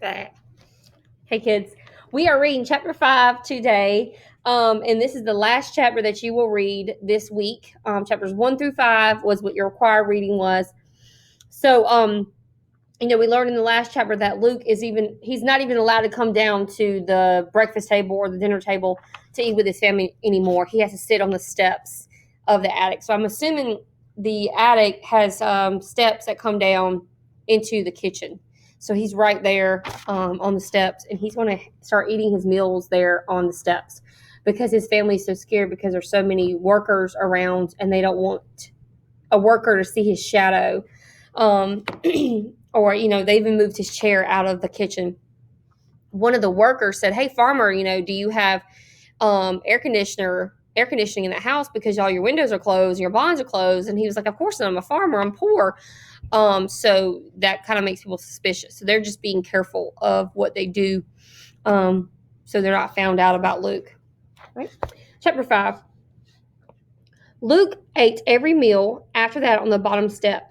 that. Hey kids, we are reading chapter 5 today, and this is the last chapter that you will read this week. Chapters 1 through 5 was what your required reading was. So, we learned in the last chapter that Luke he's not even allowed to come down to the breakfast table or the dinner table to eat with his family anymore. He has to sit on the steps of the attic. So I'm assuming the attic has steps that come down into the kitchen. So he's right there on the steps, and he's going to start eating his meals there on the steps because his family's so scared because there's so many workers around, and they don't want a worker to see his shadow. Or, they even moved his chair out of the kitchen. One of the workers said, "Hey, farmer, do you have air conditioning in the house because all your windows are closed and your blinds are closed?" And he was like, "Of course not. I'm a farmer. I'm poor." So that kind of makes people suspicious. So they're just being careful of what they do, so they're not found out about Luke. Right? Chapter 5. Luke ate every meal after that on the bottom step.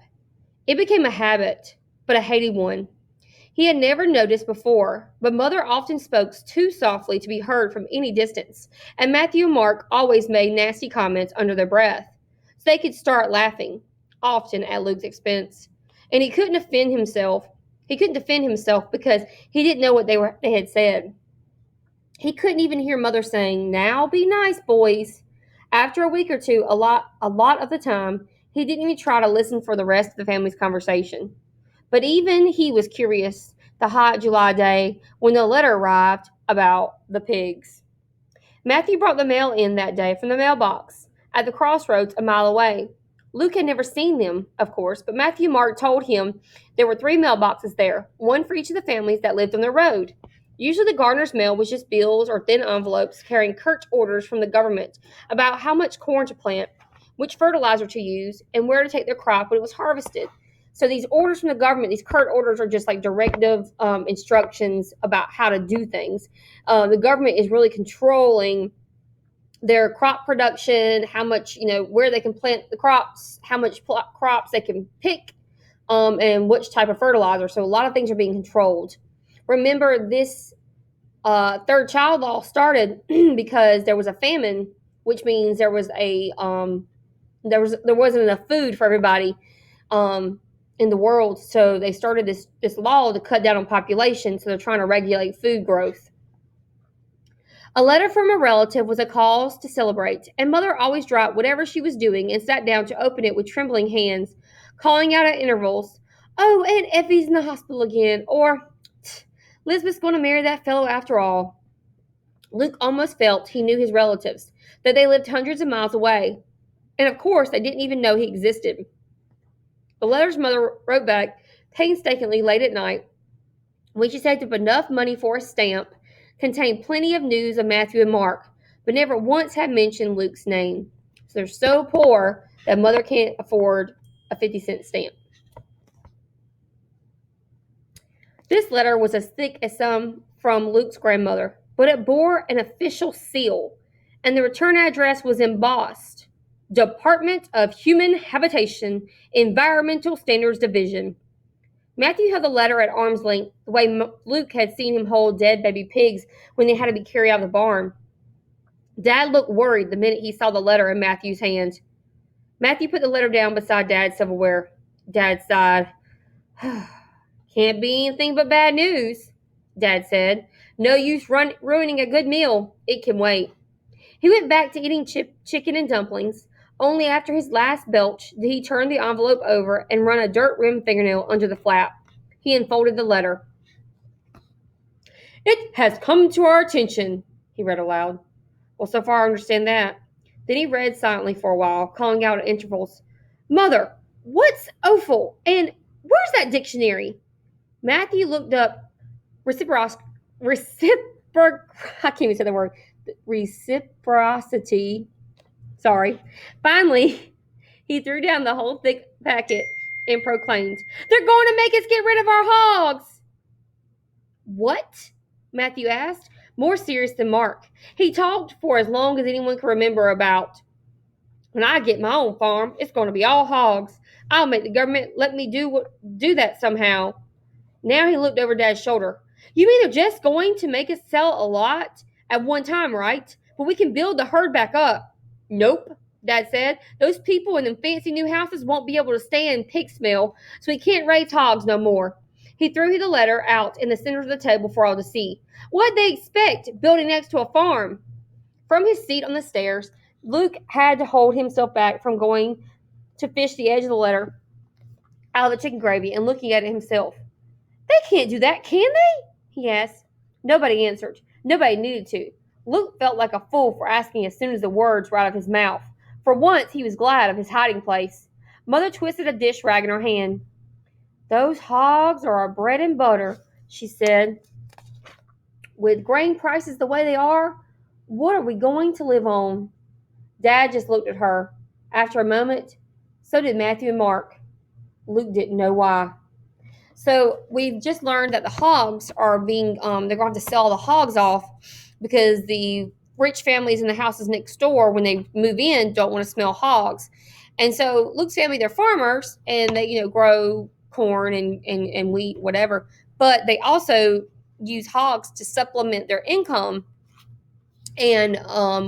It became a habit, but a hated one. He had never noticed before, but Mother often spoke too softly to be heard from any distance, and Matthew and Mark always made nasty comments under their breath, so they could start laughing, often at Luke's expense. And he couldn't defend himself because he didn't know what they had said. He couldn't even hear Mother saying, "Now be nice, boys." After a week or two, a lot of the time, he didn't even try to listen for the rest of the family's conversation. But even he was curious the hot July day when the letter arrived about the pigs. Matthew brought the mail in that day from the mailbox at the crossroads a mile away. Luke had never seen them, of course, but Matthew and Mark told him there were 3 mailboxes there, one for each of the families that lived on the road. Usually the gardener's mail was just bills or thin envelopes carrying curt orders from the government about how much corn to plant, which fertilizer to use, and where to take their crop when it was harvested. So these orders from the government, these curt orders, are just like directive instructions about how to do things. The government is really controlling their crop production, how much, where they can plant the crops, how much crops they can pick, and which type of fertilizer. So a lot of things are being controlled. Remember, this third child law started because there was a famine, which means there was there wasn't enough food for everybody in the world. So they started this law to cut down on population. So they're trying to regulate food growth. A letter from a relative was a cause to celebrate, and Mother always dropped whatever she was doing and sat down to open it with trembling hands, calling out at intervals, "Oh, Aunt Effie's in the hospital again," or "Lisbeth's going to marry that fellow after all." Luke almost felt he knew his relatives, that they lived hundreds of miles away, and of course they didn't even know he existed. The letter's mother wrote back painstakingly late at night, when she saved up enough money for a stamp, contained plenty of news of Matthew and Mark, but never once had mentioned Luke's name. So they're so poor that Mother can't afford a 50-cent stamp. This letter was as thick as some from Luke's grandmother, but it bore an official seal, and the return address was embossed: Department of Human Habitation, Environmental Standards Division. Matthew held the letter at arm's length, the way Luke had seen him hold dead baby pigs when they had to be carried out of the barn. Dad looked worried the minute he saw the letter in Matthew's hand. Matthew put the letter down beside Dad's silverware. Dad sighed. "Can't be anything but bad news," Dad said. "No use ruining a good meal. It can wait." He went back to eating chicken and dumplings. Only after his last belch did he turn the envelope over and run a dirt-rimmed fingernail under the flap. He unfolded the letter. "It has come to our attention," he read aloud. "Well, so far I understand that." Then he read silently for a while, calling out at intervals, "Mother, what's offal? And where's that dictionary?" Matthew looked up I can't even say the word. Reciprocity. Sorry. Finally, he threw down the whole thick packet and proclaimed, "They're going to make us get rid of our hogs." "What?" Matthew asked, more serious than Mark. He talked for as long as anyone could remember about, "When I get my own farm, it's going to be all hogs. I'll make the government let me do that somehow." Now he looked over Dad's shoulder. You mean they're just going to make us sell a lot at one time, right? But we can build the herd back up. Nope, Dad said. Those people in them fancy new houses won't be able to stand pig smell, so we can't raise hogs no more. He threw the letter out in the center of the table for all to see. What'd they expect, building next to a farm? From his seat on the stairs, Luke had to hold himself back from going to fish the edge of the letter out of the chicken gravy and looking at it himself. They can't do that, can they? He asked. Nobody answered. Nobody needed to. Luke felt like a fool for asking as soon as the words were out of his mouth. For once, he was glad of his hiding place. Mother twisted a dish rag in her hand. Those hogs are our bread and butter, she said. With grain prices the way they are, what are we going to live on? Dad just looked at her. After a moment, so did Matthew and Mark. Luke didn't know why. So we've just learned that the hogs are being, they're going to sell the hogs off because the rich families in the houses next door, when they move in, don't want to smell hogs. And so Luke's family, they're farmers and they, grow corn and wheat, whatever. But they also use hogs to supplement their income. And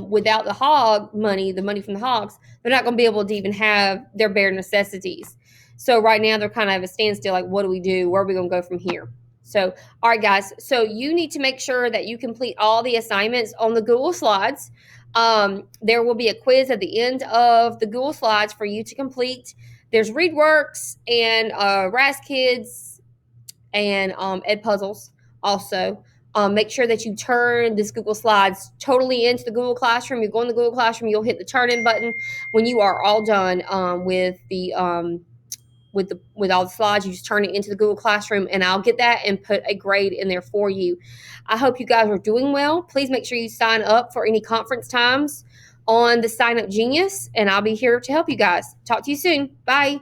without the hog money, the money from the hogs, they're not going to be able to even have their bare necessities. So right now they're kind of at a standstill, like, what do we do? Where are we going to go from here? So, all right, guys. So you need to make sure that you complete all the assignments on the Google Slides. There will be a quiz at the end of the Google Slides for you to complete. There's ReadWorks and RAS Kids and Ed Puzzles also. Make sure that you turn this Google Slides totally into the Google Classroom. You go in the Google Classroom, you'll hit the turn in button when you are all done with all the slides. You just turn it into the Google Classroom, and I'll get that and put a grade in there for you. I hope you guys are doing well. Please make sure you sign up for any conference times on the Sign Up Genius, and I'll be here to help you guys. Talk to you soon. Bye.